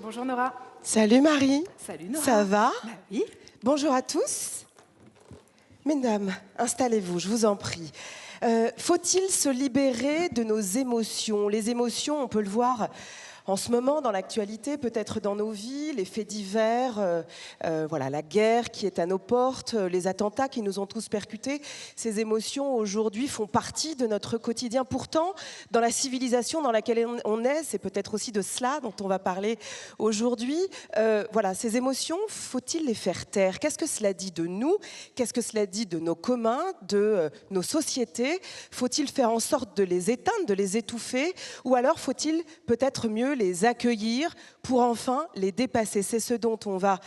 Bonjour Nora. Salut Marie. Salut Nora. Ça va? Bah oui. Bonjour à tous. Mesdames, installez-vous, je vous en prie. Faut-il se libérer de nos émotions? Les émotions, on peut le voir en ce moment dans l'actualité, peut-être dans nos vies, les faits divers, voilà, la guerre qui est à nos portes, les attentats qui nous ont tous percutés. Ces émotions aujourd'hui font partie de notre quotidien. Pourtant, dans la civilisation dans laquelle on est, c'est peut-être aussi de cela dont on va parler aujourd'hui. Voilà, ces émotions, faut-il les faire taire? Qu'est-ce que cela dit de nous? Qu'est-ce que cela dit de nos communs, de nos sociétés? Faut-il faire en sorte de les éteindre, de les étouffer? Ou alors faut-il peut-être mieux les accueillir pour enfin les dépasser? C'est ce dont on va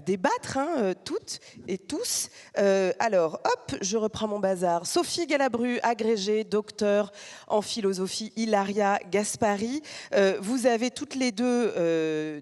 débattre, toutes et tous. Alors, hop, je reprends mon bazar. Sophie Galabru, agrégée, docteur en philosophie, Hilaria Gaspari. Vous avez toutes les deux,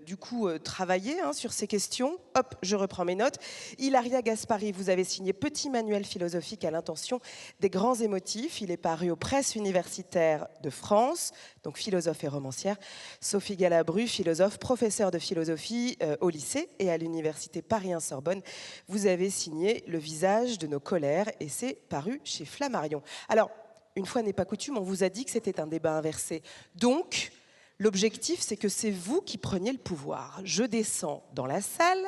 travaillé sur ces questions. Hop, je reprends mes notes. Hilaria Gaspari, vous avez signé Petit manuel philosophique à l'intention des grands émotifs. Il est paru aux presses universitaires de France, donc philosophe et romancière. Sophie Galabru, philosophe, professeure de philosophie au lycée et à l'université Paris 1 Sorbonne. Vous avez signé Le visage de nos colères et c'est paru chez Flammarion. Alors, une fois n'est pas coutume, on vous a dit que c'était un débat inversé. Donc, l'objectif, c'est que c'est vous qui preniez le pouvoir. Je descends dans la salle,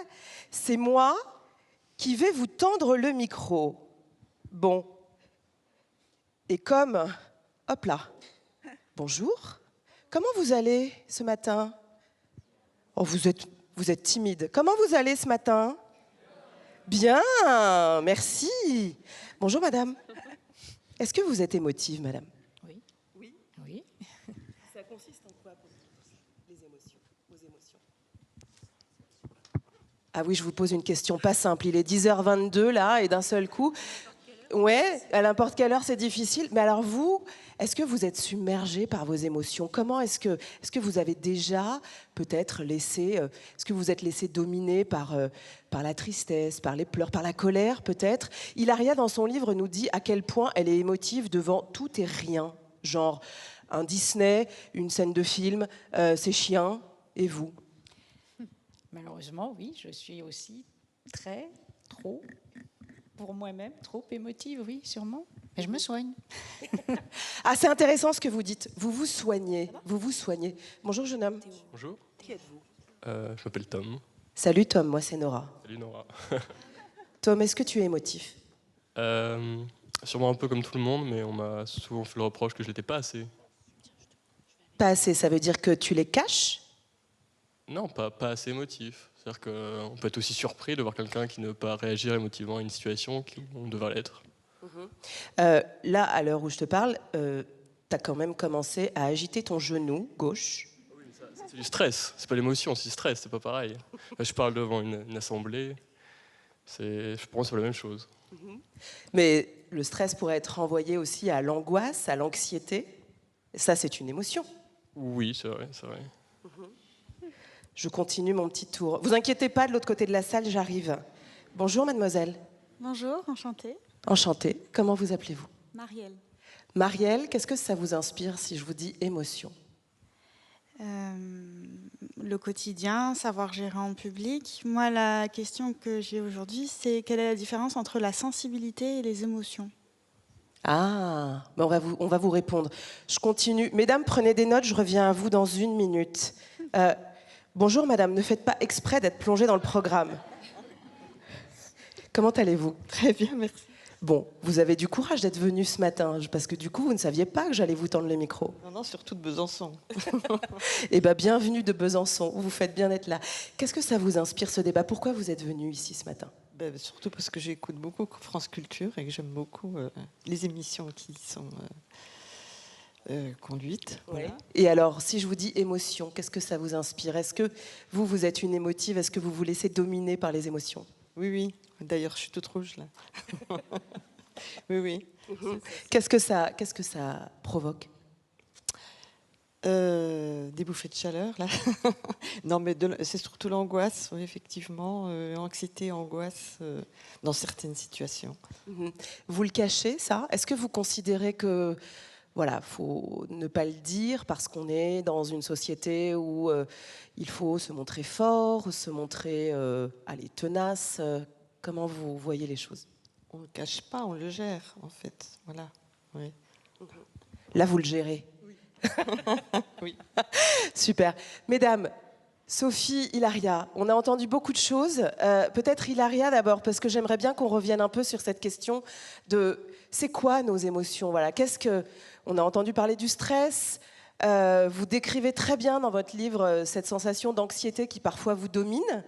c'est moi qui vais vous tendre le micro. Bon. Et comme, hop là, bonjour, comment vous allez ce matin? Oh, vous êtes timide. Comment vous allez ce matin? Bien, merci. Bonjour madame. Est-ce que vous êtes émotive, madame? Oui. Oui. Oui. Ça consiste en quoi pour les émotions, vos émotions? Ah oui, je vous pose une question pas simple. Il est 10h22 là, et d'un seul coup... Ouais, à n'importe quelle heure, c'est difficile. Mais alors vous, est-ce que vous êtes submergé par vos émotions? Comment est-ce que vous avez déjà peut-être laissé... est-ce que vous êtes laissé dominer par la tristesse, par les pleurs, par la colère peut-être? Hilaria, dans son livre, nous dit à quel point elle est émotive devant tout et rien. Genre un Disney, une scène de film, ses chiens, et vous? Malheureusement, oui, je suis aussi trop, pour moi-même, trop émotive, oui, sûrement. Mais je me soigne. Ah, c'est intéressant ce que vous dites. Vous vous soignez. Vous vous soignez. Bonjour, jeune homme. Bonjour, Qui êtes-vous? je m'appelle Tom. Salut Tom, moi c'est Nora. Salut Nora. Tom, est-ce que tu es émotif? Sûrement un peu comme tout le monde, mais on m'a souvent fait le reproche que je l'étais pas assez. Pas assez, ça veut dire que tu les caches? Non, pas assez émotif. C'est-à-dire qu'on peut être aussi surpris de voir quelqu'un qui ne veut pas réagir émotivement à une situation où on devrait l'être. Là, à l'heure où je te parle, tu as quand même commencé à agiter ton genou gauche. Oui, c'est du stress, c'est pas l'émotion, c'est du stress, c'est pas pareil. Je parle devant une assemblée, je pense que c'est pas la même chose. Mais le stress pourrait être renvoyé aussi à l'angoisse, à l'anxiété. Ça, c'est une émotion. Oui, c'est vrai, c'est vrai. Je continue mon petit tour. Vous inquiétez pas, de l'autre côté de la salle, j'arrive. Bonjour, mademoiselle. Bonjour, enchantée. Enchantée. Comment vous appelez-vous? Marielle. Marielle, qu'est-ce que ça vous inspire si je vous dis émotion? Le quotidien, savoir gérer en public. Moi, la question que j'ai aujourd'hui, c'est quelle est la différence entre la sensibilité et les émotions? Ah, ben on va vous répondre. Je continue. Mesdames, prenez des notes, je reviens à vous dans 1 minute. Bonjour madame, ne faites pas exprès d'être plongée dans le programme. Comment allez-vous? Très bien, merci. Bon, vous avez du courage d'être venue ce matin, parce que du coup, vous ne saviez pas que j'allais vous tendre le micro. Non, surtout de Besançon. Eh bien, bienvenue de Besançon, vous faites bien d'être là. Qu'est-ce que ça vous inspire, ce débat? Pourquoi vous êtes venue ici ce matin? Surtout parce que j'écoute beaucoup France Culture et que j'aime beaucoup les émissions qui sont conduites. Oui. Voilà. Et alors, si je vous dis émotion, qu'est-ce que ça vous inspire? Est-ce que vous êtes une émotive? Est-ce que vous vous laissez dominer par les émotions? Oui, oui. D'ailleurs, je suis toute rouge, là. Oui, oui. Qu'est-ce que ça provoque? Des bouffées de chaleur, là. Non, mais c'est surtout l'angoisse, oui, effectivement. Anxiété, angoisse, dans certaines situations. Vous le cachez, ça? Est-ce que vous considérez que voilà, faut ne pas le dire parce qu'on est dans une société où il faut se montrer fort, se montrer allez, tenace. Comment vous voyez les choses? On ne le cache pas, on le gère, en fait. Voilà. Oui. Là, vous le gérez. Oui. Oui. Super. Mesdames, Sophie, Hilaria, on a entendu beaucoup de choses. Peut-être Hilaria d'abord, parce que j'aimerais bien qu'on revienne un peu sur cette question de c'est quoi nos émotions? Voilà. On a entendu parler du stress. Vous décrivez très bien dans votre livre cette sensation d'anxiété qui parfois vous domine,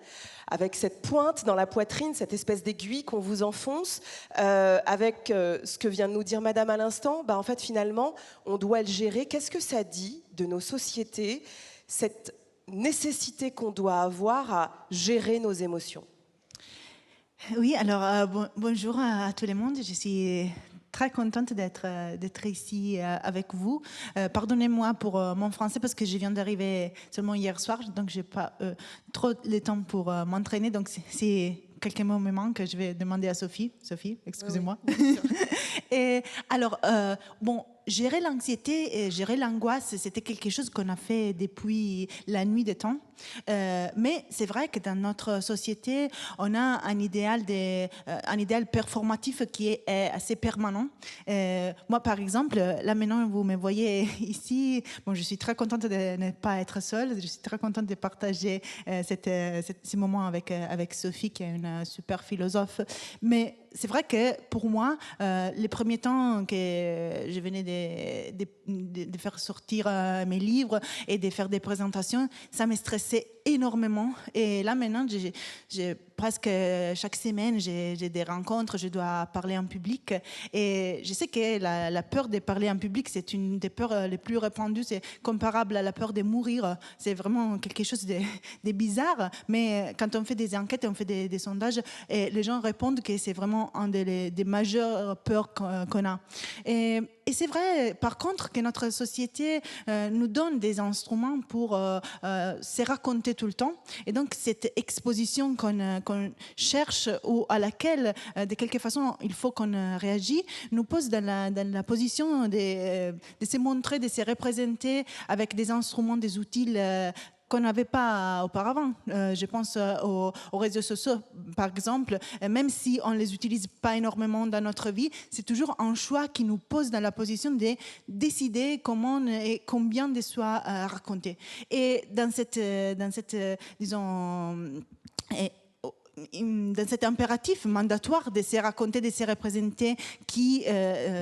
avec cette pointe dans la poitrine, cette espèce d'aiguille qu'on vous enfonce, avec ce que vient de nous dire Madame à l'instant. En fait, finalement, on doit le gérer. Qu'est-ce que ça dit de nos sociétés, cette nécessité qu'on doit avoir à gérer nos émotions? Oui, alors bonjour à tout le monde. Je suis très contente d'être ici avec vous. Pardonnez-moi pour mon français parce que je viens d'arriver seulement hier soir, donc je n'ai pas trop le temps pour m'entraîner. Donc c'est quelques moments que je vais demander à Sophie. Sophie, excusez-moi. Oui, et alors, gérer l'anxiété et gérer l'angoisse, c'était quelque chose qu'on a fait depuis la nuit des temps. Mais c'est vrai que dans notre société, on a un idéal performatif qui est assez permanent. Moi, par exemple, là maintenant, vous me voyez ici. Bon, je suis très contente de ne pas être seule. Je suis très contente de partager ces moments avec Sophie, qui est une super philosophe. Mais c'est vrai que pour moi, les premiers temps que je venais de faire sortir mes livres et de faire des présentations, ça me stressait énormément. Et là maintenant, j'ai presque chaque semaine, j'ai des rencontres, je dois parler en public. Et je sais que la peur de parler en public, c'est une des peurs les plus répandues. C'est comparable à la peur de mourir. C'est vraiment quelque chose de bizarre. Mais quand on fait des enquêtes, on fait des sondages, et les gens répondent que c'est vraiment une des majeures peurs qu'on a. Et c'est vrai, par contre, que notre société nous donne des instruments pour se raconter tout le temps. Et donc, cette exposition qu'on cherche ou à laquelle, de quelque façon, il faut qu'on réagisse, nous pose dans la position de se montrer, de se représenter avec des instruments, des outils qu'on n'avait pas auparavant. Je pense aux réseaux sociaux, par exemple. Même si on ne les utilise pas énormément dans notre vie, c'est toujours un choix qui nous pose dans la position de décider comment et combien de soi raconter. Et dans cette disons... dans cet impératif mandatoire de se raconter, de se représenter qui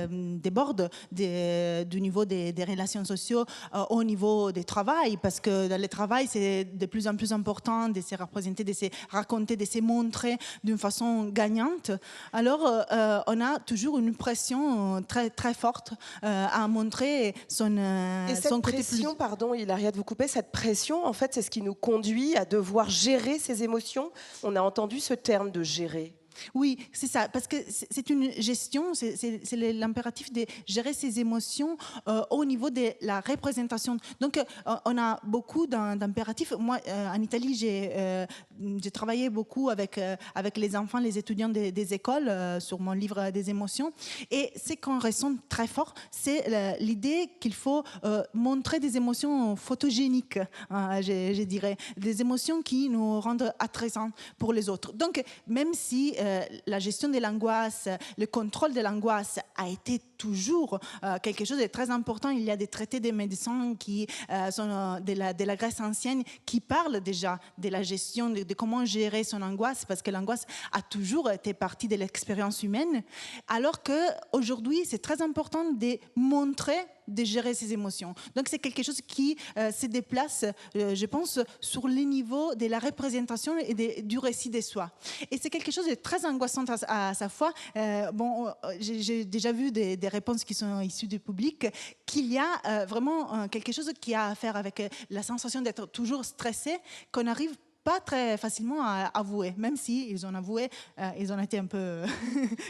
déborde du niveau des relations sociales au niveau du travail, parce que dans le travail, c'est de plus en plus important de se représenter, de se raconter, de se montrer d'une façon gagnante. Alors, on a toujours une pression très, très forte à montrer son côté. Et cette pression, pardon, Hilaria de vous couper, cette pression, en fait, c'est ce qui nous conduit à devoir gérer ses émotions. On a entendu ce terme de gérer. Oui, c'est ça, parce que c'est une gestion, c'est l'impératif de gérer ses émotions au niveau de la représentation. Donc, on a beaucoup d'impératifs. Moi, en Italie, j'ai travaillé beaucoup avec les enfants, les étudiants des écoles sur mon livre des émotions. Et ce qu'on ressent très fort, c'est l'idée qu'il faut montrer des émotions photogéniques, je dirais, des émotions qui nous rendent attrisants pour les autres. Donc, même si la gestion de l'angoisse, le contrôle de l'angoisse a été toujours quelque chose de très important. Il y a des traités des médecins qui sont de la Grèce ancienne qui parlent déjà de la gestion, de comment gérer son angoisse, parce que l'angoisse a toujours été partie de l'expérience humaine, alors qu'aujourd'hui, c'est très important de montrer, de gérer ses émotions. Donc, c'est quelque chose qui se déplace, je pense, sur les niveaux de la représentation et du récit de soi. Et c'est quelque chose de très angoissant à sa fois. J'ai déjà vu des réponses qui sont issues du public, qu'il y a vraiment quelque chose qui a à faire avec la sensation d'être toujours stressé, qu'on n'arrive pas très facilement à avouer, même si ils ont avoué, ils ont été un peu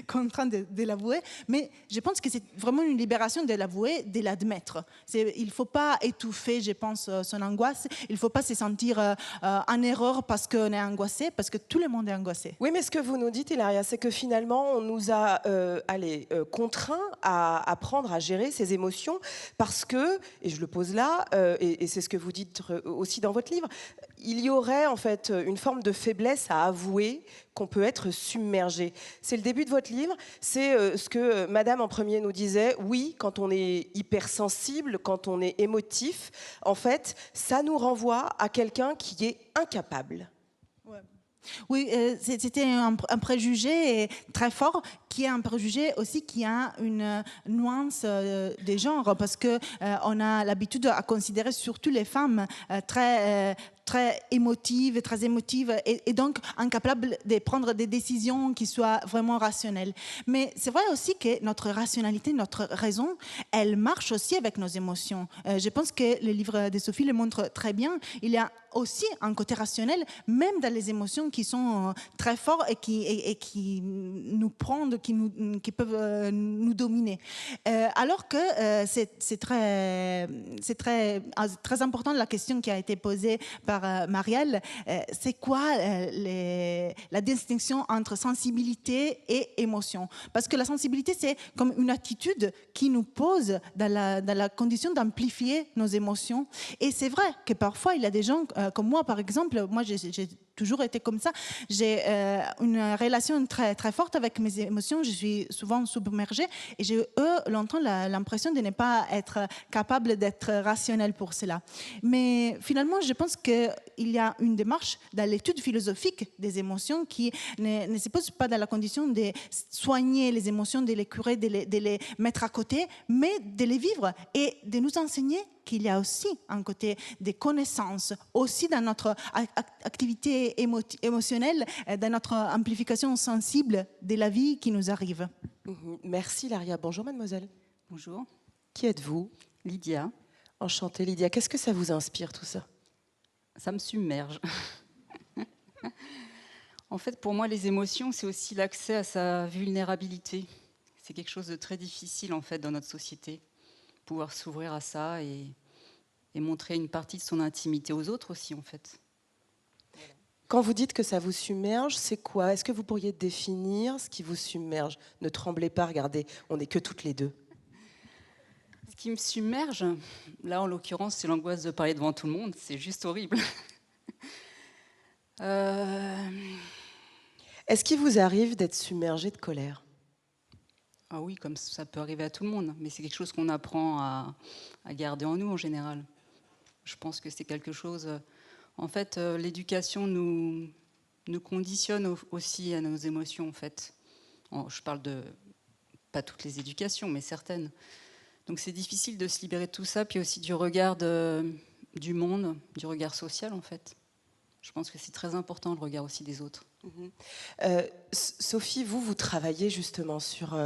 contraints de l'avouer. Mais je pense que c'est vraiment une libération de l'avouer, de l'admettre. Il ne faut pas étouffer, je pense, son angoisse. Il ne faut pas se sentir en erreur parce qu'on est angoissé, parce que tout le monde est angoissé. Oui, mais ce que vous nous dites, Hilaria, c'est que finalement, on nous a contraints à apprendre à gérer ces émotions parce que, et je le pose là, et c'est ce que vous dites aussi dans votre livre, il y aurait en fait une forme de faiblesse à avouer qu'on peut être submergé. C'est le début de votre livre, c'est ce que Madame en premier nous disait, oui, quand on est hypersensible, quand on est émotif, en fait, ça nous renvoie à quelqu'un qui est incapable. Oui, c'était un préjugé très fort, qui est un préjugé aussi qui a une nuance des genres, parce qu'on a l'habitude à considérer surtout les femmes très émotives et donc incapables de prendre des décisions qui soient vraiment rationnelles. Mais c'est vrai aussi que notre rationalité, notre raison, elle marche aussi avec nos émotions. Je pense que le livre de Sophie le montre très bien. Il y a aussi un côté rationnel, même dans les émotions qui sont très forts et qui nous prennent, qui peuvent nous dominer. Alors que c'est très important la question qui a été posée par Marielle, c'est quoi la distinction entre sensibilité et émotion? Parce que la sensibilité, c'est comme une attitude qui nous pose dans la condition d'amplifier nos émotions. Et c'est vrai que parfois, il y a des gens comme moi, par exemple, moi j'ai toujours été comme ça. J'ai une relation très, très forte avec mes émotions. Je suis souvent submergée et j'ai longtemps l'impression de ne pas être capable d'être rationnelle pour cela. Mais finalement, je pense qu'il y a une démarche dans l'étude philosophique des émotions qui ne se pose pas dans la condition de soigner les émotions, de les curer, de les mettre à côté, mais de les vivre et de nous enseigner qu'il y a aussi un côté des connaissances, aussi dans notre activité émotionnelle, dans notre amplification sensible de la vie qui nous arrive. Merci Laria. Bonjour mademoiselle. Bonjour. Qui êtes-vous? Lydia. Enchantée Lydia. Qu'est-ce que ça vous inspire tout ça? Ça me submerge. En fait, pour moi, les émotions, c'est aussi l'accès à sa vulnérabilité. C'est quelque chose de très difficile en fait dans notre société. Pouvoir s'ouvrir à ça et montrer une partie de son intimité aux autres aussi, en fait. Quand vous dites que ça vous submerge, c'est quoi? Est-ce que vous pourriez définir ce qui vous submerge? Ne tremblez pas, regardez, on n'est que toutes les deux. Ce qui me submerge, là en l'occurrence, c'est l'angoisse de parler devant tout le monde. C'est juste horrible. Est-ce qu'il vous arrive d'être submergé de colère? Ah oui, comme ça peut arriver à tout le monde, mais c'est quelque chose qu'on apprend à garder en nous en général. Je pense que c'est quelque chose... En fait, l'éducation nous conditionne aussi à nos émotions, en fait. Je parle de... pas toutes les éducations, mais certaines. Donc c'est difficile de se libérer de tout ça, puis aussi du regard du monde, du regard social, en fait. Je pense que c'est très important, le regard aussi des autres. Sophie, vous travaillez justement sur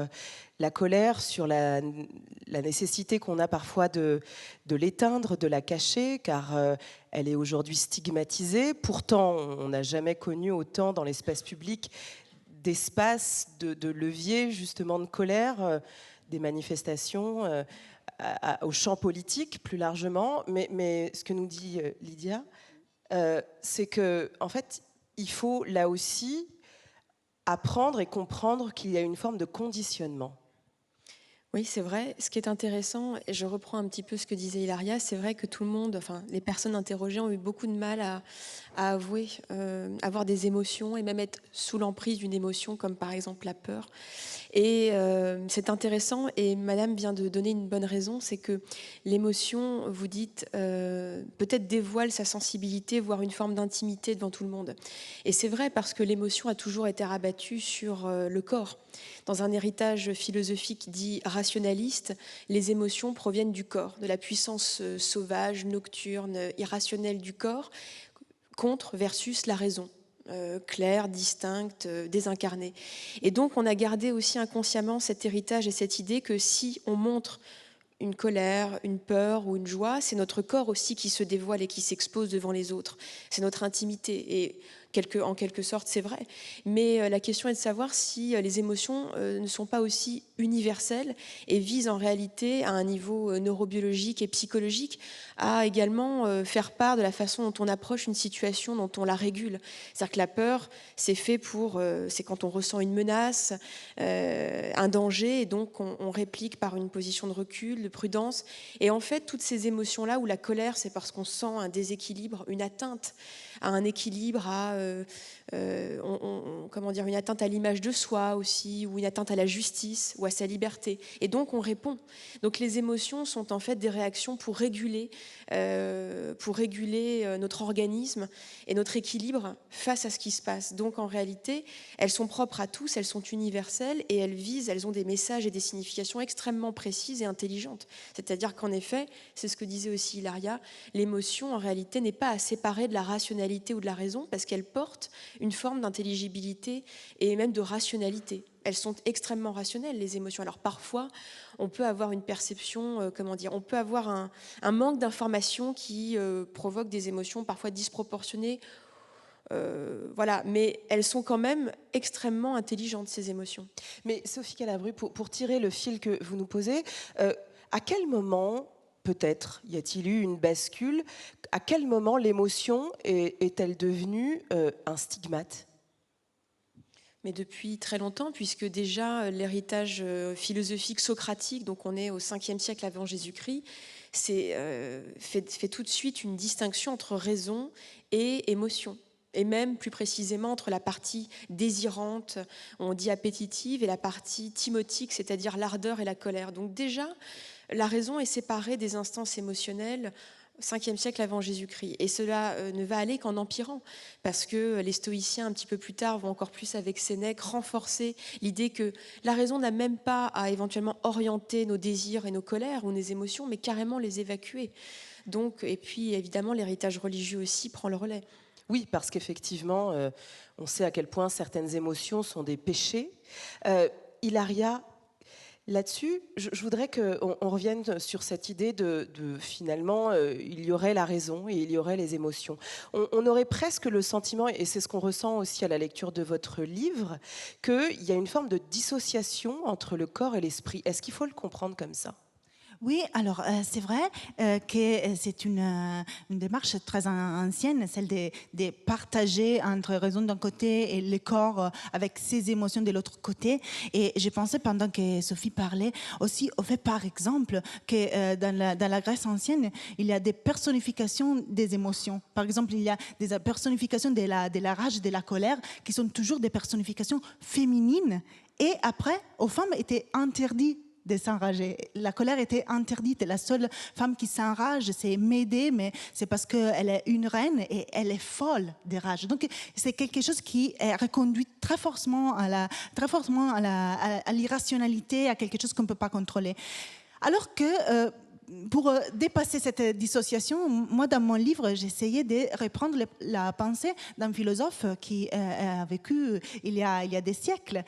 la colère, sur la nécessité qu'on a parfois de l'éteindre, de la cacher, car elle est aujourd'hui stigmatisée. Pourtant, on n'a jamais connu autant dans l'espace public d'espace, de levier justement de colère, des manifestations au champ politique plus largement. Mais ce que nous dit Lydia, c'est que en fait, il faut là aussi apprendre et comprendre qu'il y a une forme de conditionnement. Oui, c'est vrai. Ce qui est intéressant, et je reprends un petit peu ce que disait Hilaria, c'est vrai que tout le monde, enfin les personnes interrogées ont eu beaucoup de mal à avouer, avoir des émotions et même être sous l'emprise d'une émotion comme par exemple la peur. Et c'est intéressant, et Madame vient de donner une bonne raison, c'est que l'émotion, vous dites, peut-être dévoile sa sensibilité, voire une forme d'intimité devant tout le monde. Et c'est vrai parce que l'émotion a toujours été rabattue sur le corps. Dans un héritage philosophique dit rationaliste, les émotions proviennent du corps, de la puissance sauvage, nocturne, irrationnelle du corps, contre versus la raison. Claire, distincte, désincarnée. Et donc on a gardé aussi inconsciemment cet héritage et cette idée que si on montre une colère, une peur ou une joie, c'est notre corps aussi qui se dévoile et qui s'expose devant les autres. C'est notre intimité. Et en quelque sorte, c'est vrai. Mais la question est de savoir si les émotions ne sont pas aussi universelles et visent en réalité à un niveau neurobiologique et psychologique à également faire part de la façon dont on approche une situation, dont on la régule. C'est-à-dire que la peur, c'est fait c'est quand on ressent une menace, un danger, et donc on réplique par une position de recul, de prudence. Et en fait, toutes ces émotions-là, ou la colère, c'est parce qu'on sent un déséquilibre, une atteinte à un équilibre, une atteinte à l'image de soi aussi, ou une atteinte à la justice ou à sa liberté. Et donc on répond. Donc les émotions sont en fait des réactions pour réguler notre organisme et notre équilibre face à ce qui se passe. Donc en réalité, elles sont propres à tous, elles sont universelles et elles ont des messages et des significations extrêmement précises et intelligentes. C'est-à-dire qu'en effet, c'est ce que disait aussi Hilaria, l'émotion en réalité n'est pas à séparer de la rationalité ou de la raison parce qu'elle porte une forme d'intelligibilité et même de rationalité. Elles sont extrêmement rationnelles, les émotions. Alors parfois, on peut avoir une perception, on peut avoir un manque d'information qui provoque des émotions parfois disproportionnées. Mais elles sont quand même extrêmement intelligentes, ces émotions. Mais Sophie Calabru, pour tirer le fil que vous nous posez, à quel moment, peut-être, y a-t-il eu une bascule? À quel moment l'émotion est-elle devenue un stigmate? Mais depuis très longtemps, puisque déjà l'héritage philosophique socratique, donc on est au 5e siècle avant Jésus-Christ, fait tout de suite une distinction entre raison et émotion. Et même plus précisément entre la partie désirante, on dit appétitive, et la partie thymotique, c'est-à-dire l'ardeur et la colère. Donc déjà, la raison est séparée des instances émotionnelles 5e siècle avant Jésus-Christ. Et cela ne va aller qu'en empirant, parce que les stoïciens, un petit peu plus tard, vont encore plus avec Sénèque renforcer l'idée que la raison n'a même pas à éventuellement orienter nos désirs et nos colères ou nos émotions, mais carrément les évacuer. Donc, et puis évidemment, l'héritage religieux aussi prend le relais. Oui, parce qu'effectivement, on sait à quel point certaines émotions sont des péchés. Hilaria, là-dessus, je voudrais qu'on revienne sur cette idée de finalement, il y aurait la raison et il y aurait les émotions. On aurait presque le sentiment, et c'est ce qu'on ressent aussi à la lecture de votre livre, qu'il y a une forme de dissociation entre le corps et l'esprit. Est-ce qu'il faut le comprendre comme ça ? Oui, alors c'est vrai que c'est une démarche très ancienne, celle de partager entre raison d'un côté et le corps avec ses émotions de l'autre côté. Et j'ai pensé pendant que Sophie parlait aussi au fait, par exemple, que dans la Grèce ancienne, il y a des personnifications des émotions. Par exemple, il y a des personnifications de la rage, de la colère, qui sont toujours des personnifications féminines. Et après, aux femmes étaient interdites de s'enrager. La colère était interdite. La seule femme qui s'enrage, c'est Médée, mais c'est parce qu'elle est une reine et elle est folle de rage. Donc, c'est quelque chose qui est reconduit très fortement à l'irrationalité, à quelque chose qu'on ne peut pas contrôler. Alors que pour dépasser cette dissociation, moi, dans mon livre, j'essayais de reprendre la pensée d'un philosophe qui a vécu il y a des siècles,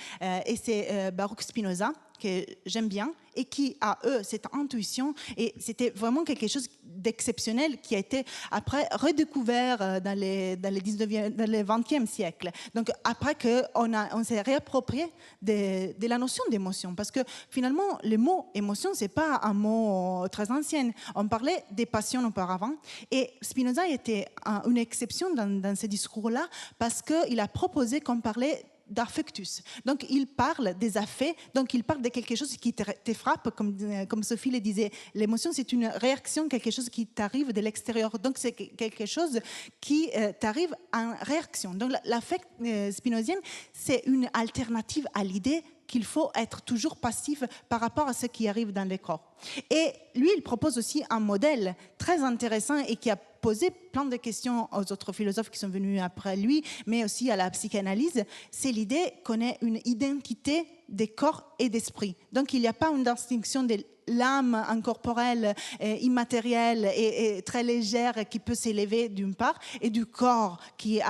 et c'est Baruch Spinoza, que j'aime bien, et qui a, cette intuition, et c'était vraiment quelque chose d'exceptionnel qui a été après redécouvert dans le 20e siècle. Donc après qu'on s'est réapproprié de la notion d'émotion, parce que finalement, le mot émotion, c'est pas un mot très ancien. On parlait des passions auparavant, et Spinoza était une exception dans ce discours-là, parce qu'il a proposé qu'on parlait d'affectus. Donc, il parle des affects, donc il parle de quelque chose qui te frappe, comme Sophie le disait. L'émotion, c'est une réaction, quelque chose qui t'arrive de l'extérieur. Donc, c'est quelque chose qui t'arrive en réaction. Donc, l'affect spinozien, c'est une alternative à l'idée qu'il faut être toujours passif par rapport à ce qui arrive dans le corps. Et lui, il propose aussi un modèle très intéressant et qui a posé plein de questions aux autres philosophes qui sont venus après lui, mais aussi à la psychanalyse. C'est l'idée qu'on ait une identité des corps et d'esprit. Donc, il n'y a pas une distinction de l'âme incorporelle, immatérielle et très légère qui peut s'élever d'une part, et du corps qui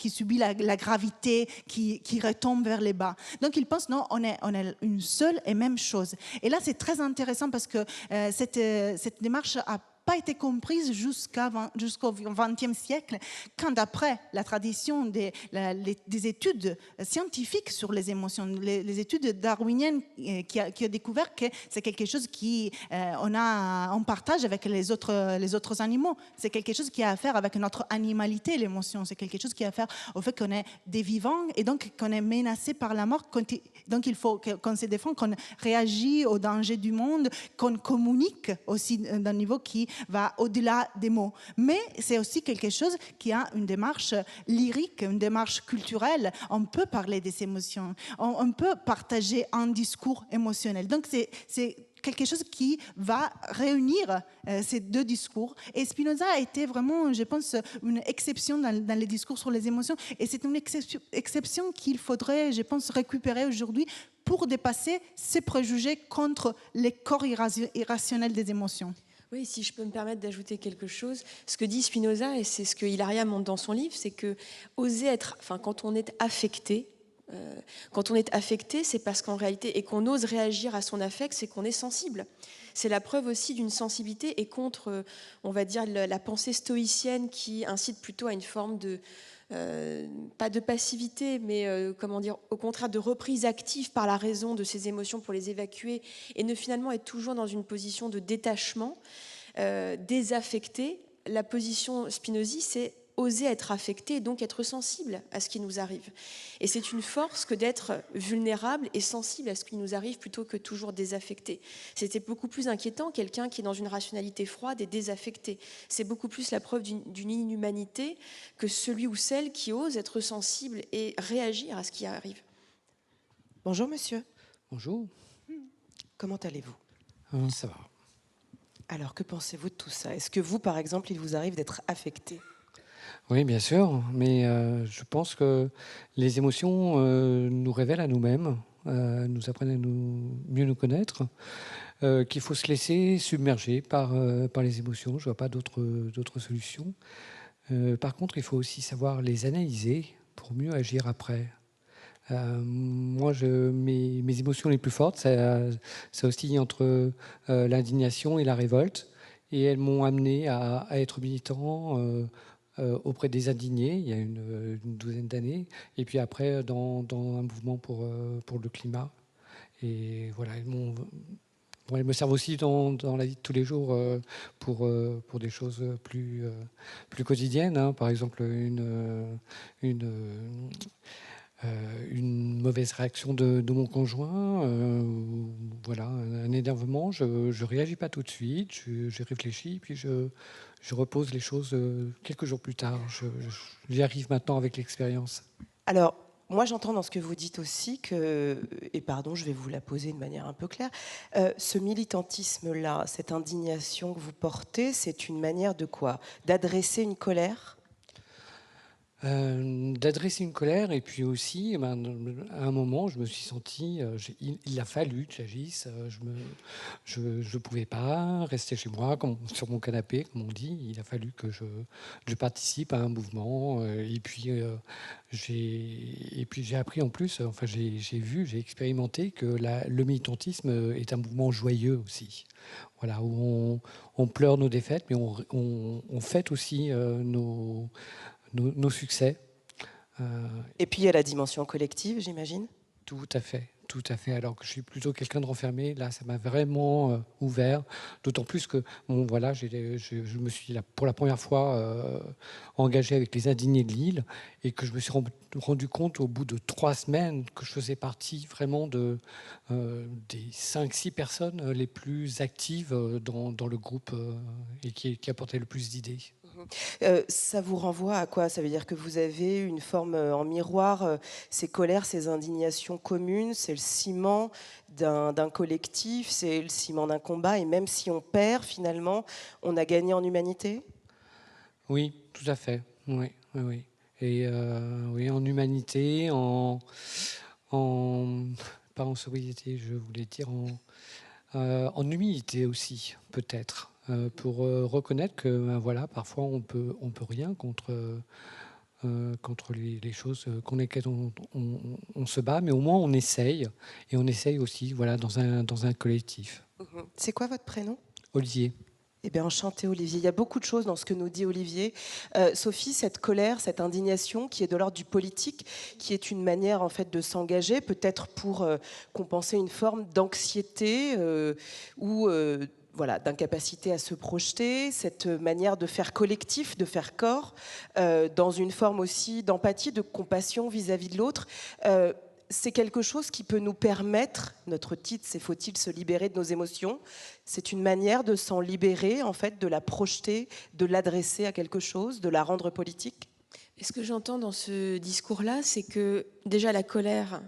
subit la gravité, qui retombe vers les bas. Donc il pense non, on est une seule et même chose. Et là c'est très intéressant parce que cette démarche a pas été comprise jusqu'au XXe siècle, quand d'après la tradition des études scientifiques sur les émotions, les études darwiniennes qui a découvert que c'est quelque chose on partage avec les autres animaux. C'est quelque chose qui a à faire avec notre animalité, l'émotion. C'est quelque chose qui a à faire au fait qu'on est des vivants et donc qu'on est menacé par la mort. Donc il faut qu'on se défende, qu'on réagit aux dangers du monde, qu'on communique aussi d'un niveau qui va au-delà des mots. Mais c'est aussi quelque chose qui a une démarche lyrique, une démarche culturelle. On peut parler des émotions, on peut partager un discours émotionnel. Donc c'est quelque chose qui va réunir ces deux discours. Et Spinoza a été vraiment, je pense, une exception dans les discours sur les émotions. Et c'est une exception qu'il faudrait, je pense, récupérer aujourd'hui pour dépasser ces préjugés contre les corps irrationnels des émotions. Oui, si je peux me permettre d'ajouter quelque chose, ce que dit Spinoza, et c'est ce que Hilaria montre dans son livre, c'est que quand on est affecté, c'est parce qu'en réalité, et qu'on ose réagir à son affect, c'est qu'on est sensible. C'est la preuve aussi d'une sensibilité et contre, on va dire, la pensée stoïcienne qui incite plutôt à une forme de, pas de passivité, mais au contraire de reprise active par la raison de ses émotions pour les évacuer et ne finalement être toujours dans une position de détachement, désaffecté. La position Spinozi, c'est oser être affecté et donc être sensible à ce qui nous arrive. Et c'est une force que d'être vulnérable et sensible à ce qui nous arrive plutôt que toujours désaffecté. C'était beaucoup plus inquiétant quelqu'un qui est dans une rationalité froide et désaffecté. C'est beaucoup plus la preuve d'une inhumanité que celui ou celle qui ose être sensible et réagir à ce qui arrive. Bonjour monsieur. Bonjour. Comment allez-vous ? Ça va. Alors que pensez-vous de tout ça ? Est-ce que vous, par exemple, il vous arrive d'être affecté ? Oui, bien sûr, mais je pense que les émotions nous révèlent à nous-mêmes, nous apprennent à mieux nous connaître, qu'il faut se laisser submerger par les émotions. Je ne vois pas d'autres solutions. Par contre, il faut aussi savoir les analyser pour mieux agir après. Moi, mes émotions les plus fortes, ça oscille entre l'indignation et la révolte, et elles m'ont amené à être militant auprès des indignés il y a une douzaine d'années, et puis après dans un mouvement pour le climat. Et voilà, elles me servent aussi dans la vie de tous les jours pour des choses plus quotidiennes, hein. Par exemple une mauvaise réaction de mon conjoint, voilà, un énervement, je ne réagis pas tout de suite, je réfléchis, puis je repose les choses quelques jours plus tard. J'y arrive maintenant avec l'expérience. Alors, moi j'entends dans ce que vous dites aussi que, et pardon, je vais vous la poser de manière un peu claire, ce militantisme-là, cette indignation que vous portez, c'est une manière de quoi ? D'adresser une colère ? D'adresser une colère, et puis aussi, à un moment, je me suis senti, il a fallu que j'agisse, je ne pouvais pas rester chez moi, sur mon canapé, comme on dit, il a fallu que je participe à un mouvement, et puis j'ai appris en plus, enfin j'ai expérimenté que le militantisme est un mouvement joyeux aussi, voilà, où on pleure nos défaites, mais on fête aussi nos succès. Et puis il y a la dimension collective, j'imagine ? Tout à fait. Alors que je suis plutôt quelqu'un de renfermé, là, ça m'a vraiment ouvert. D'autant plus que, voilà, je me suis pour la première fois engagé avec les indignés de Lille, et que je me suis rendu compte au bout de 3 semaines que je faisais partie vraiment des 5-6 personnes les plus actives dans le groupe et qui apportaient le plus d'idées. Ça vous renvoie à quoi ? Ça veut dire que vous avez une forme en miroir, ces colères, ces indignations communes, c'est le ciment d'un collectif, c'est le ciment d'un combat, et même si on perd, finalement, on a gagné en humanité ? Oui, tout à fait. Oui. Et oui, en humanité, pas en sobriété, je voulais dire en humilité aussi, peut-être, pour reconnaître que ben, voilà, parfois on peut rien contre les choses contre lesquelles on se bat, mais au moins on essaye, et on essaye aussi, voilà, dans un collectif. C'est quoi votre prénom ? Olivier. Eh bien, enchanté, Olivier. Il y a beaucoup de choses dans ce que nous dit Olivier. Sophie, cette colère, cette indignation qui est de l'ordre du politique, qui est une manière en fait de s'engager, peut-être pour compenser une forme d'anxiété ou voilà, d'incapacité à se projeter, cette manière de faire collectif, de faire corps, dans une forme aussi d'empathie, de compassion vis-à-vis de l'autre. C'est quelque chose qui peut nous permettre, notre titre c'est « Faut-il se libérer de nos émotions ?» C'est une manière de s'en libérer, en fait, de la projeter, de l'adresser à quelque chose, de la rendre politique. Et ce que j'entends dans ce discours-là, c'est que déjà la colère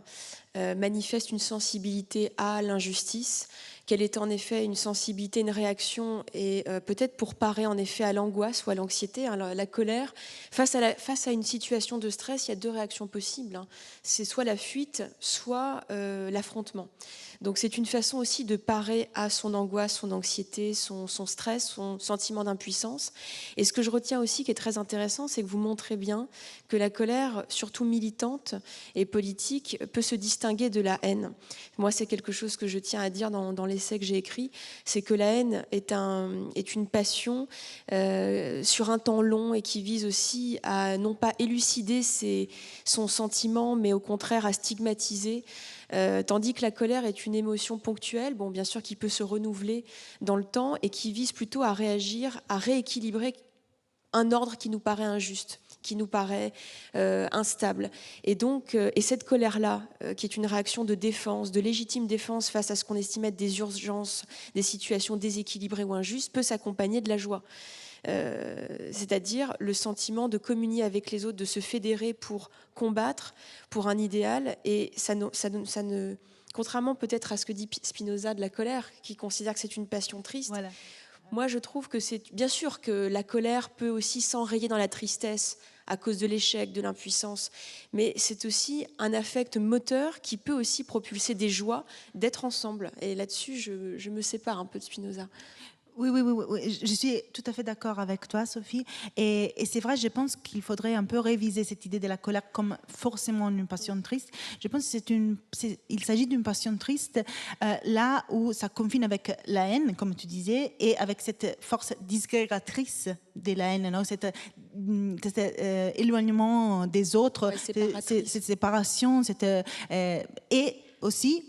manifeste une sensibilité à l'injustice, qu'elle est en effet une sensibilité, une réaction, et peut-être pour parer en effet à l'angoisse ou à l'anxiété. Hein, la colère, face à une situation de stress, il y a deux réactions possibles. Hein. C'est soit la fuite, soit l'affrontement. Donc c'est une façon aussi de parer à son angoisse, son anxiété, son stress, son sentiment d'impuissance. Et ce que je retiens aussi qui est très intéressant, c'est que vous montrez bien que la colère, surtout militante et politique, peut se distinguer de la haine. Moi, c'est quelque chose que je tiens à dire dans l'essai que j'ai écrit, c'est que la haine est une passion sur un temps long et qui vise aussi à non pas élucider son sentiment, mais au contraire à stigmatiser. Tandis que la colère est une émotion ponctuelle, bon, bien sûr, qui peut se renouveler dans le temps et qui vise plutôt à réagir, à rééquilibrer un ordre qui nous paraît injuste, qui nous paraît instable. Et donc, et cette colère-là, qui est une réaction de défense, de légitime défense face à ce qu'on estime être des urgences, des situations déséquilibrées ou injustes, peut s'accompagner de la joie. C'est-à-dire le sentiment de communier avec les autres, de se fédérer pour combattre pour un idéal. Et ça ne contrairement peut-être à ce que dit Spinoza de la colère, qui considère que c'est une passion triste, voilà. Moi je trouve que c'est bien sûr que la colère peut aussi s'enrayer dans la tristesse à cause de l'échec, de l'impuissance, mais c'est aussi un affect moteur qui peut aussi propulser des joies d'être ensemble. Et là-dessus, je me sépare un peu de Spinoza. Oui, je suis tout à fait d'accord avec toi, Sophie. Et c'est vrai, je pense qu'il faudrait un peu réviser cette idée de la colère comme forcément une passion triste. Je pense qu'il s'agit d'une passion triste là où ça confine avec la haine, comme tu disais, et avec cette force disgrégatrice de la haine, non, cet éloignement des autres, cette séparation, et aussi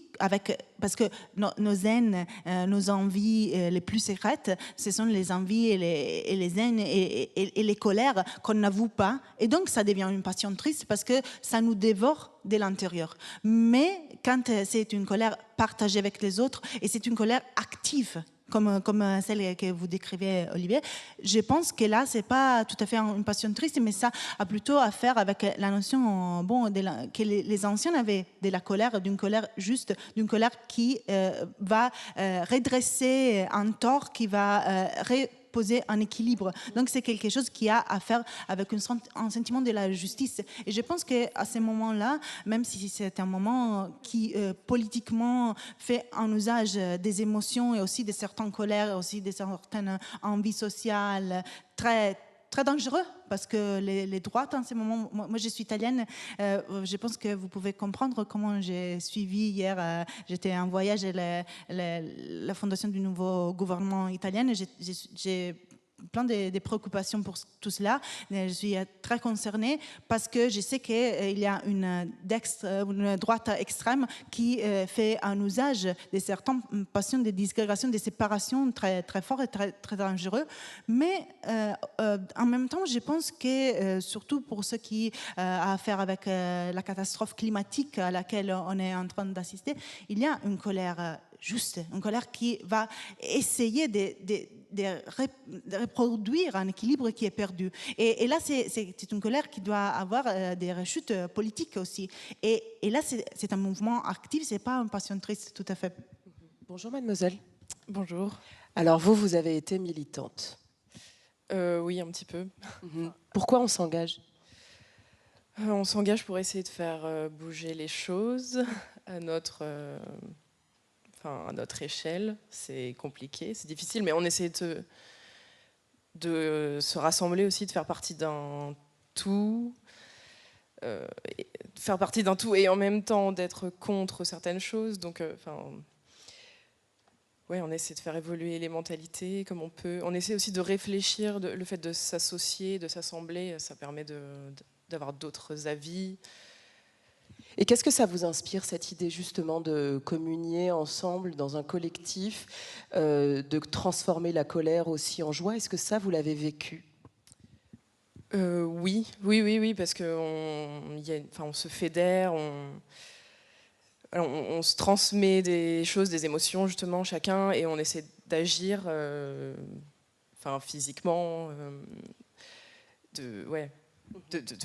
parce que nos haines, nos envies les plus secrètes, ce sont les envies et les haines et les colères qu'on n'avoue pas. Et donc, ça devient une passion triste parce que ça nous dévore de l'intérieur. Mais quand c'est une colère partagée avec les autres, et c'est une colère active, comme celle que vous décrivez, Olivier, je pense que là, ce n'est pas tout à fait une passion triste, mais ça a plutôt à faire avec la notion que les anciens avaient de la colère, d'une colère juste, d'une colère qui va redresser un tort, qui va poser un équilibre. Donc c'est quelque chose qui a à faire avec un sentiment de la justice. Et je pense qu'à ce moment-là, même si c'est un moment qui politiquement fait un usage des émotions et aussi de certaines colères, aussi de certaines envies sociales très très dangereux, parce que les droites en ce moment, moi je suis italienne, je pense que vous pouvez comprendre comment j'ai suivi hier, j'étais en voyage à la fondation du nouveau gouvernement italien, j'ai plein de préoccupations pour tout cela. Je suis très concernée parce que je sais qu'il y a une droite extrême qui fait un usage de certaines passions de disgrégation, de séparation très, très fort et très, très dangereux. Mais en même temps, je pense que surtout pour ce qui a à faire avec la catastrophe climatique à laquelle on est en train d'assister, il y a une colère juste, une colère qui va essayer de reproduire un équilibre qui est perdu. Et là, c'est une colère qui doit avoir des rechutes politiques aussi. Et là, c'est un mouvement actif, ce n'est pas une passion triste, tout à fait. Bonjour, mademoiselle. Bonjour. Alors, vous avez été militante. Oui, un petit peu. Pourquoi on s'engage ? On s'engage pour essayer de faire bouger les choses à notre enfin, à notre échelle, c'est compliqué, c'est difficile, mais on essaie de se rassembler aussi, de faire partie d'un tout, faire partie d'un tout et en même temps d'être contre certaines choses. Donc, ouais, on essaie de faire évoluer les mentalités comme on peut. On essaie aussi de réfléchir, le fait de s'associer, de s'assembler, ça permet d'avoir d'autres avis. Et qu'est-ce que ça vous inspire, cette idée justement de communier ensemble dans un collectif, de transformer la colère aussi en joie? Est-ce que ça, vous l'avez vécu? Oui, parce qu'on se fédère, on se transmet des choses, des émotions justement chacun, et on essaie d'agir, physiquement, de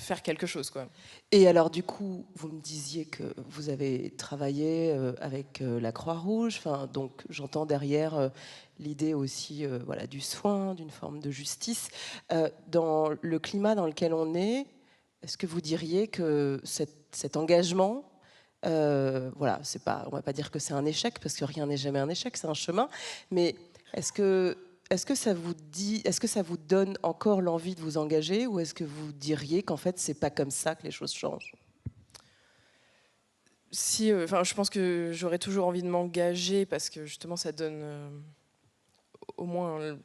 faire quelque chose, quoi. Et alors du coup, vous me disiez que vous avez travaillé avec la Croix-Rouge, donc j'entends derrière l'idée aussi du soin, d'une forme de justice. Dans le climat dans lequel on est-ce que vous diriez que cet engagement, on va pas dire que c'est un échec, parce que rien n'est jamais un échec, c'est un chemin, mais est-ce que ça vous donne encore l'envie de vous engager, ou est-ce que vous diriez qu'en fait c'est pas comme ça que les choses changent? Si, je pense que j'aurais toujours envie de m'engager, parce que justement ça donne au moins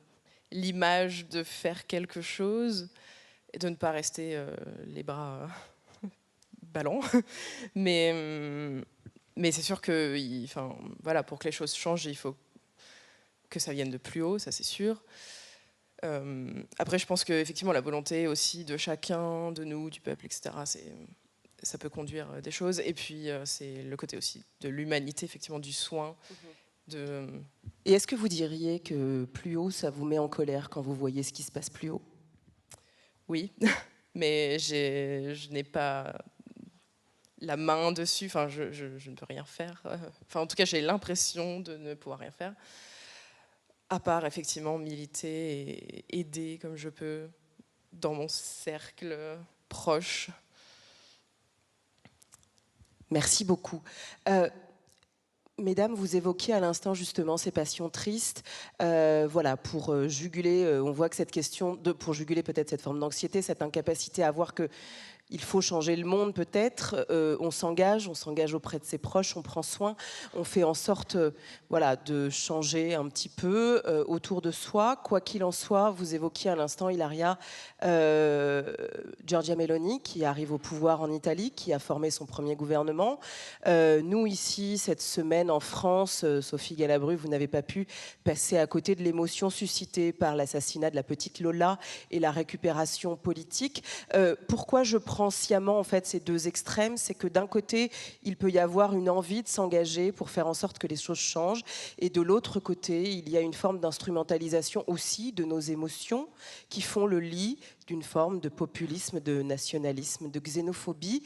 l'image de faire quelque chose et de ne pas rester les bras ballants. Mais c'est sûr que pour que les choses changent, il faut que ça vienne de plus haut, ça c'est sûr. Après, je pense qu'effectivement, la volonté aussi de chacun, de nous, du peuple, etc., ça peut conduire des choses. Et puis, c'est le côté aussi de l'humanité, effectivement, du soin. Et est-ce que vous diriez que plus haut, ça vous met en colère quand vous voyez ce qui se passe plus haut? Oui, mais je n'ai pas la main dessus, je ne peux rien faire. En tout cas, j'ai l'impression de ne pouvoir rien faire, à part effectivement militer et aider comme je peux dans mon cercle proche. Merci beaucoup. Mesdames, vous évoquiez à l'instant justement ces passions tristes, pour juguler, on voit que cette question, pour juguler peut-être cette forme d'anxiété, cette incapacité à voir que il faut changer le monde peut-être, on s'engage auprès de ses proches, on prend soin, on fait en sorte de changer un petit peu autour de soi. Quoi qu'il en soit, vous évoquiez à l'instant, Ilaria, Giorgia Meloni, qui arrive au pouvoir en Italie, qui a formé son premier gouvernement. Nous ici, cette semaine en France, Sophie Galabru, vous n'avez pas pu passer à côté de l'émotion suscitée par l'assassinat de la petite Lola et la récupération politique. Pourquoi je prends sciemment en fait ces deux extrêmes, c'est que d'un côté il peut y avoir une envie de s'engager pour faire en sorte que les choses changent, et de l'autre côté il y a une forme d'instrumentalisation aussi de nos émotions qui font le lit d'une forme de populisme, de nationalisme, de xénophobie.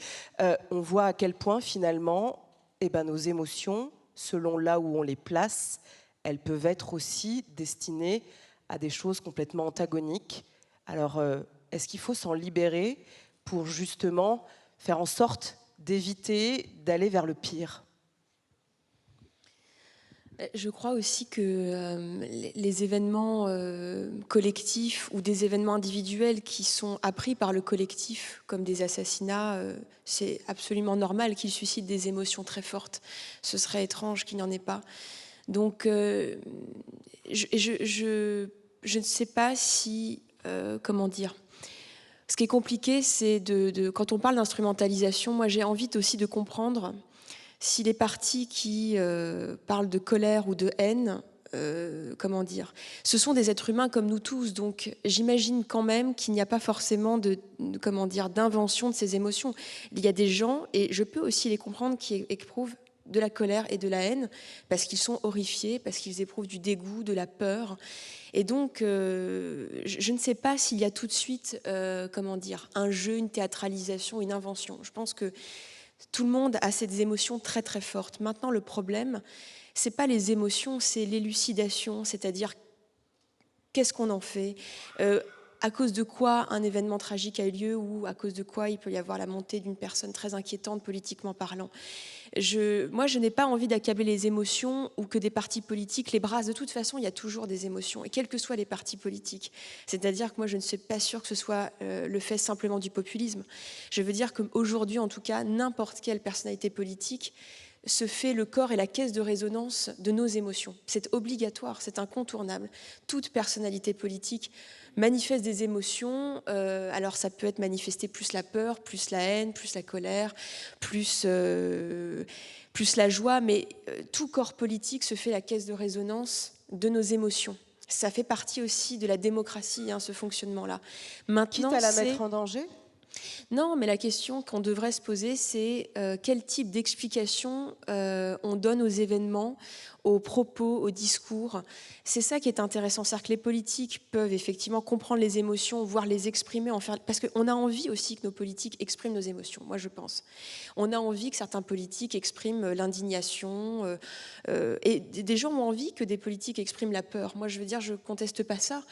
On voit à quel point finalement nos émotions, selon là où on les place, elles peuvent être aussi destinées à des choses complètement antagoniques. Alors est-ce qu'il faut s'en libérer pour justement faire en sorte d'éviter d'aller vers le pire? Je crois aussi que les événements collectifs ou des événements individuels qui sont appris par le collectif, comme des assassinats, c'est absolument normal qu'ils suscitent des émotions très fortes. Ce serait étrange qu'il n'y en ait pas. Donc, je ne sais pas si... comment dire ? Ce qui est compliqué, c'est quand on parle d'instrumentalisation, moi j'ai envie aussi de comprendre si les partis qui parlent de colère ou de haine, ce sont des êtres humains comme nous tous. Donc j'imagine quand même qu'il n'y a pas forcément d'invention de ces émotions. Il y a des gens, et je peux aussi les comprendre, qui éprouvent de la colère et de la haine parce qu'ils sont horrifiés, parce qu'ils éprouvent du dégoût, de la peur. Et donc, je ne sais pas s'il y a tout de suite, un jeu, une théâtralisation, une invention. Je pense que tout le monde a ces émotions très très fortes. Maintenant, le problème, c'est pas les émotions, c'est l'élucidation, c'est-à-dire qu'est-ce qu'on en fait. à cause de quoi un événement tragique a eu lieu ou à cause de quoi il peut y avoir la montée d'une personne très inquiétante politiquement parlant. Moi, je n'ai pas envie d'accabler les émotions ou que des partis politiques les brassent. De toute façon, il y a toujours des émotions, et quels que soient les partis politiques. C'est-à-dire que moi, je ne suis pas sûre que ce soit le fait simplement du populisme. Je veux dire qu'aujourd'hui, en tout cas, n'importe quelle personnalité politique se fait le corps et la caisse de résonance de nos émotions. C'est obligatoire, c'est incontournable. Toute personnalité politique manifeste des émotions. Alors ça peut être manifester plus la peur, plus la haine, plus la colère, plus la joie, mais tout corps politique se fait la caisse de résonance de nos émotions. Ça fait partie aussi de la démocratie, hein, ce fonctionnement-là. Maintenant, quitte à la mettre en danger ? Non, mais la question qu'on devrait se poser, c'est quel type d'explication on donne aux événements, aux propos, aux discours. C'est ça qui est intéressant, c'est-à-dire que les politiques peuvent effectivement comprendre les émotions, voire les exprimer, parce qu'on a envie aussi que nos politiques expriment nos émotions, moi je pense. On a envie que certains politiques expriment l'indignation, et des gens ont envie que des politiques expriment la peur. Moi je veux dire, je ne conteste pas ça,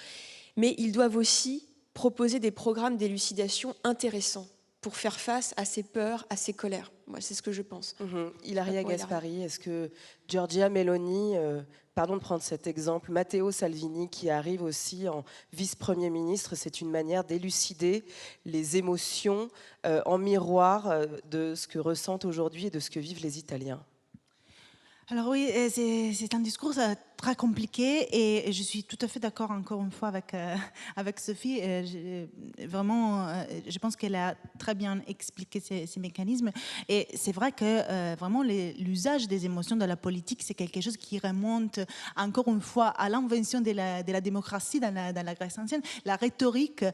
mais ils doivent aussi proposer des programmes d'élucidation intéressants pour faire face à ces peurs, à ces colères. Moi, c'est ce que je pense. Ilaria Gaspari, est-ce que Giorgia Meloni, pardon de prendre cet exemple, Matteo Salvini qui arrive aussi en vice-premier ministre, c'est une manière d'élucider les émotions en miroir de ce que ressentent aujourd'hui et de ce que vivent les Italiens? Alors oui, c'est un discours très compliqué et je suis tout à fait d'accord encore une fois avec Sophie. Je pense qu'elle a très bien expliqué ces mécanismes. Et c'est vrai que vraiment l'usage des émotions dans la politique, c'est quelque chose qui remonte encore une fois à l'invention de la démocratie dans la Grèce ancienne. La rhétorique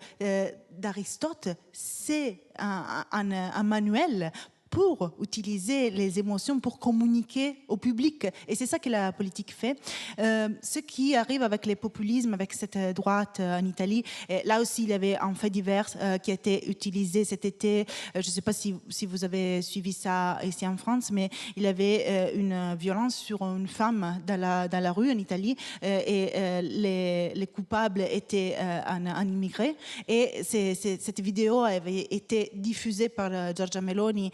d'Aristote, c'est un manuel pour utiliser les émotions pour communiquer au public. Et c'est ça que la politique fait. Ce qui arrive avec les populismes, avec cette droite en Italie, là aussi, il y avait un fait divers qui a été utilisé cet été. Je ne sais pas si vous avez suivi ça ici en France, mais il y avait une violence sur une femme dans la rue en Italie et les coupables étaient un immigré. Et cette vidéo avait été diffusée par Giorgia Meloni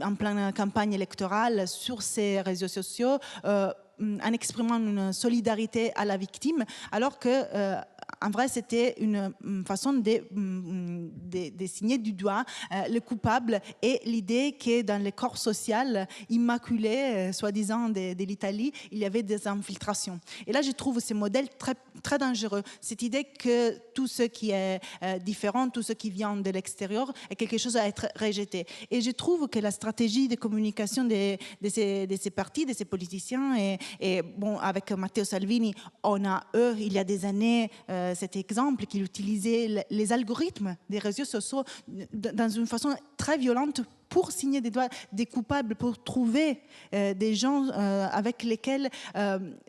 en pleine campagne électorale sur ses réseaux sociaux en exprimant une solidarité à la victime, alors que en vrai, c'était une façon de signer du doigt le coupable et l'idée que dans le corps social immaculé, soi-disant, de l'Italie, il y avait des infiltrations. Et là, je trouve ce modèle très, très dangereux. Cette idée que tout ce qui est différent, tout ce qui vient de l'extérieur, est quelque chose à être rejeté. Et je trouve que la stratégie de communication de ces partis, de ces politiciens, et bon, avec Matteo Salvini, on a, il y a des années, cet exemple qu'il utilisait les algorithmes des réseaux sociaux dans une façon très violente pour signer des doigts des coupables, pour trouver des gens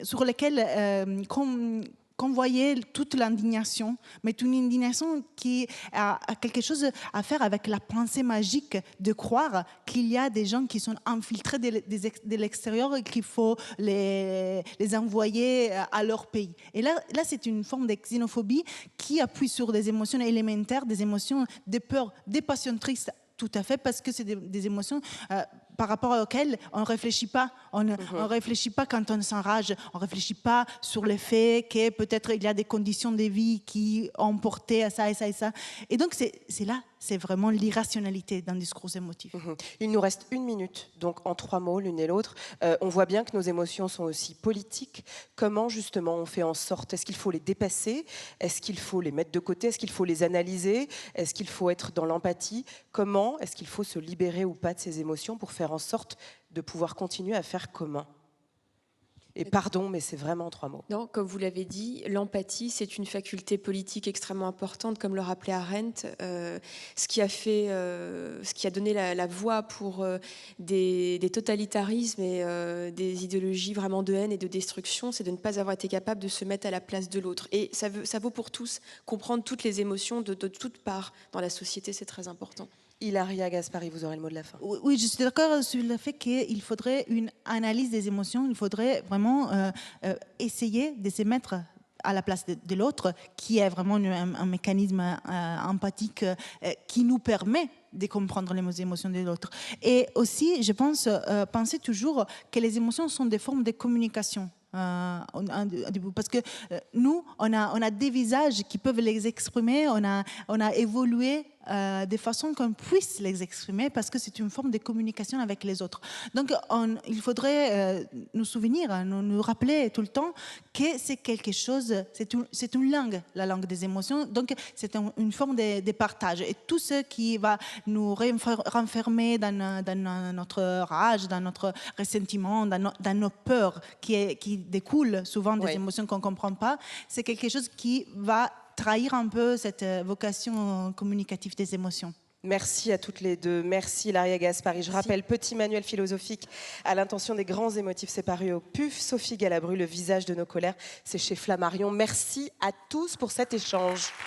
sur lesquels convoyer toute l'indignation, mais une indignation qui a quelque chose à faire avec la pensée magique de croire qu'il y a des gens qui sont infiltrés de l'extérieur et qu'il faut les envoyer à leur pays. Et là c'est une forme de xénophobie qui appuie sur des émotions élémentaires, des émotions de peur, des passions tristes, tout à fait, parce que c'est des émotions par rapport auxquelles on ne réfléchit pas. On ne réfléchit pas quand on s'enrage. On ne réfléchit pas sur le fait que peut-être il y a des conditions de vie qui ont porté à ça et ça et ça. Et donc c'est là, c'est vraiment l'irrationalité d'un discours émotif. Il nous reste 1 minute, donc en 3 mots, l'une et l'autre. On voit bien que nos émotions sont aussi politiques. Comment justement on fait en sorte, est-ce qu'il faut les dépasser? Est-ce qu'il faut les mettre de côté? Est-ce qu'il faut les analyser? Est-ce qu'il faut être dans l'empathie? Comment est-ce qu'il faut se libérer ou pas de ces émotions pour faire en sorte de pouvoir continuer à faire commun? Et pardon, mais c'est vraiment 3 mots. Non, comme vous l'avez dit, l'empathie, c'est une faculté politique extrêmement importante, comme le rappelait Arendt. Ce qui a donné la voie pour des totalitarismes et des idéologies vraiment de haine et de destruction, c'est de ne pas avoir été capable de se mettre à la place de l'autre. Et ça vaut pour tous. Comprendre toutes les émotions de toutes parts dans la société, c'est très important. Ilaria Gaspari, vous aurez le mot de la fin. Oui, je suis d'accord sur le fait qu'il faudrait une analyse des émotions. Il faudrait vraiment essayer de se mettre à la place de l'autre, qui est vraiment un mécanisme empathique qui nous permet de comprendre les émotions de l'autre. Et aussi, je pense, penser toujours que les émotions sont des formes de communication. Parce que nous, on a des visages qui peuvent les exprimer, on a évolué de façon qu'on puisse les exprimer parce que c'est une forme de communication avec les autres. Donc, il faudrait nous souvenir, nous rappeler tout le temps que c'est quelque chose, c'est une langue, la langue des émotions, donc c'est une forme de partage. Et tout ce qui va nous renfermer dans notre rage, dans notre ressentiment, dans nos peurs qui découlent souvent des émotions qu'on ne comprend pas, c'est quelque chose qui va trahir un peu cette vocation communicative des émotions. Merci à toutes les deux. Merci Hilaria Gaspari. Je rappelle, petit manuel philosophique à l'intention des grands émotifs, c'est paru au PUF. Sophie Galabru, Le visage de nos colères, c'est chez Flammarion. Merci à tous pour cet échange.